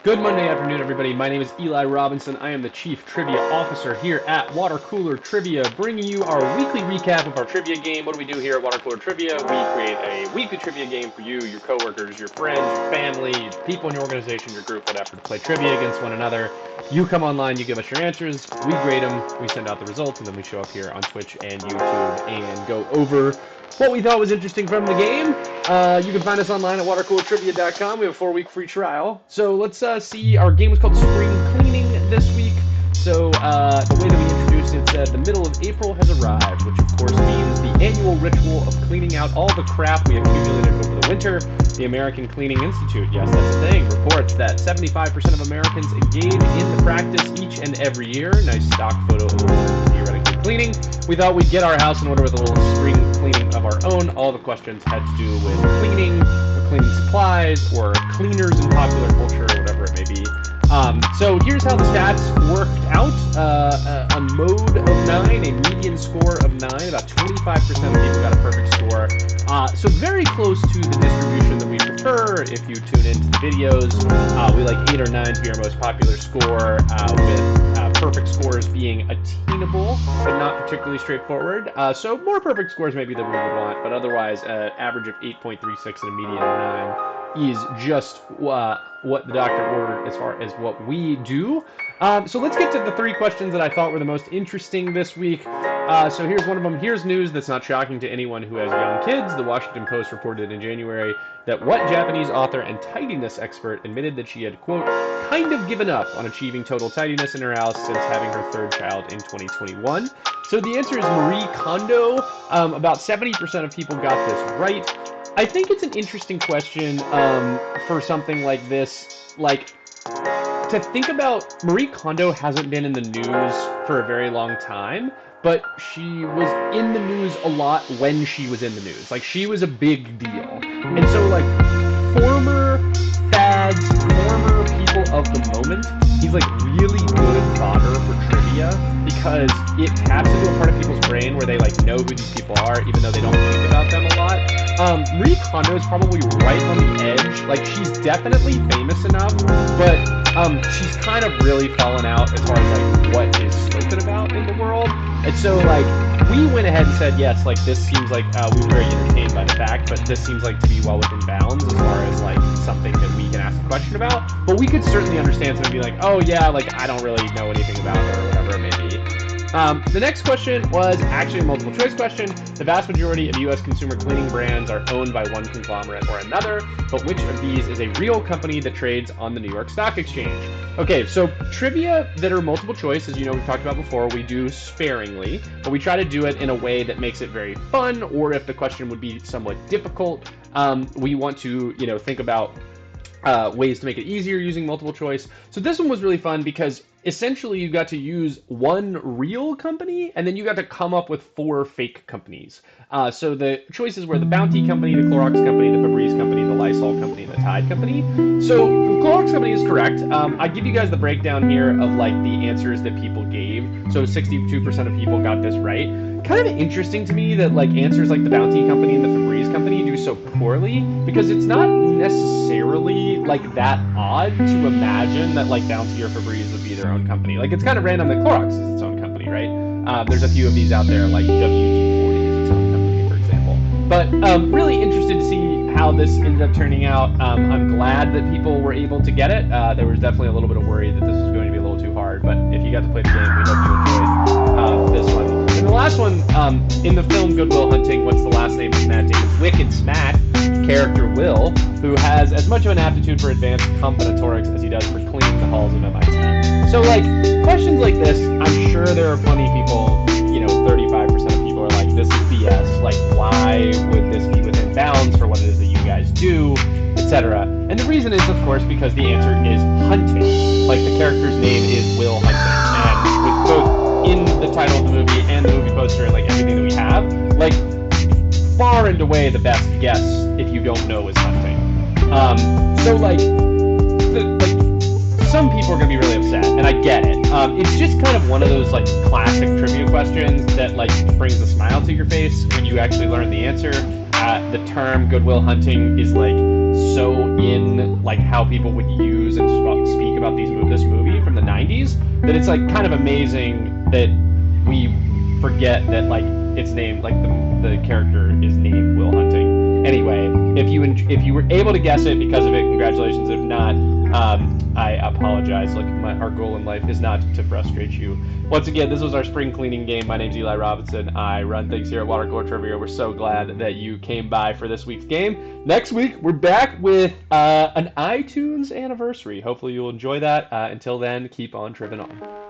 Good Monday afternoon, everybody. My name is Eli Robinson. I am the Chief Trivia Officer here at Water Cooler Trivia, bringing you our weekly recap of our trivia game. What do we do here at Water Cooler Trivia? We create a weekly trivia game for you, your coworkers, your friends, your family, people in your organization, your group, whatever, to play trivia against one another. You come online, you give us your answers, we grade them, we send out the results, and then we show up here on Twitch and YouTube and go over what we thought was interesting from the game. You can find us online at watercoolertrivia.com. We have a 4-week free trial. So let's see. Our game was called Spring Cleaning this week. So the way that we introduced it said the middle of April has arrived, which of course means the annual ritual of cleaning out all the crap we accumulated over the winter. The American Cleaning Institute, yes, that's a thing, reports that 75% of Americans engage in the practice each and every year. Nice stock photo of the theoretically cleaning. We thought we'd get our house in order with a little spring cleaning of our own. All the questions had to do with cleaning, or cleaning supplies, or cleaners in popular culture, or whatever it may be. So here's how the stats worked out. A mode of 9, a median score of 9. About 25% of people got a perfect score. So very close to the distribution that we prefer. If you tune into the videos, we like 8 or 9 to be our most popular score, with perfect scores being attainable, but not particularly straightforward. So more perfect scores maybe than we would want, but otherwise, average of 8.36 and a median of 9 is just what the doctor ordered as far as what we do. So let's get to the 3 questions that I thought were the most interesting this week. So here's one of them. Here's news that's not shocking to anyone who has young kids. The Washington Post reported in January that what Japanese author and tidiness expert admitted that she had, quote, kind of given up on achieving total tidiness in her house since having her 3rd child in 2021. So the answer is Marie Kondo. About 70% of people got this right. I think it's an interesting question for something like this. Like, to think about, Marie Kondo hasn't been in the news for a very long time, but she was in the news a lot when she was in the news. Like, she was a big deal. And so, like, former fads, former people of the moment, he's like really good fodder for trivia because it taps into a part of people's brain where they like know who these people are, even though they don't think about them a lot. Marie Kondo is probably right on the edge. Like, she's definitely famous enough, but she's kind of really fallen out as far as like what is spoken about in the world. And so like we went ahead and said, yes, like this seems like we were very entertained by the fact, but this seems like to be well within bounds as far as like something that we can ask a question about. But we could certainly understand somebody being like, oh yeah, like I don't really know anything about her or whatever it may be. The next question was actually a multiple choice question. The vast majority of U.S. consumer cleaning brands are owned by one conglomerate or another, but which of these is a real company that trades on the New York Stock Exchange? Okay, so trivia that are multiple choice, as you know we've talked about before, we do sparingly, but we try to do it in a way that makes it very fun, or if the question would be somewhat difficult, we want to, think about ways to make it easier using multiple choice. So this one was really fun because essentially you got to use one real company and then you got to come up with 4 fake companies. So the choices were the Bounty Company, the Clorox Company, the Febreze Company, the Lysol Company, and the Tide Company. So the Clorox Company is correct. I give you guys the breakdown here of like the answers that people gave. So 62% of people got this right. Kind of interesting to me that like answers like the Bounty Company and the Febreze Company do so poorly because it's not necessarily like that odd to imagine that like Bounty or Febreze would be their own company. Like it's kind of random that Clorox is its own company, right? There's a few of these out there, like WD-40 is its own company, for example. But really interested to see how this ended up turning out. I'm glad that people were able to get it. There was definitely a little bit of worry that this was going to be a little too hard, but if you got to play the game, we hope you enjoyed this one. And the last one, in the film Good Will Hunting, what's the last name of Matt Damon's Wicked Smack character Will, who has as much of an aptitude for advanced combinatorics as he does for cleaning the halls of MIT. So like, questions like this, I'm sure there are plenty of people, 35% of people are like, this is BS, like why would this be within bounds for what it is that you guys do, etc. And the reason is, of course, because the answer is hunting. Like the character's name is Will Hunting. And with both in the title of the movie and the movie poster and like everything that we have, like far and away the best guess if you don't know is hunting. So like some people are gonna be really upset, and I get it. It's just kind of one of those like classic trivia questions that like brings a smile to your face when you actually learn the answer. the term Goodwill Hunting is like so in like how people would use and speak about this movie from the 90s that it's like kind of amazing that we forget that like it's named like the character is named Will Hunting. Anyway, if you were able to guess it because of it, congratulations. If not, I apologize. Look, our goal in life is not to frustrate you. Once again, this was our spring cleaning game. My name's Eli Robinson. I run things here at Water Cooler Trivia. We're so glad that you came by for this week's game. Next week, we're back with an iTunes anniversary. Hopefully, you'll enjoy that. Until then, keep on tripping on.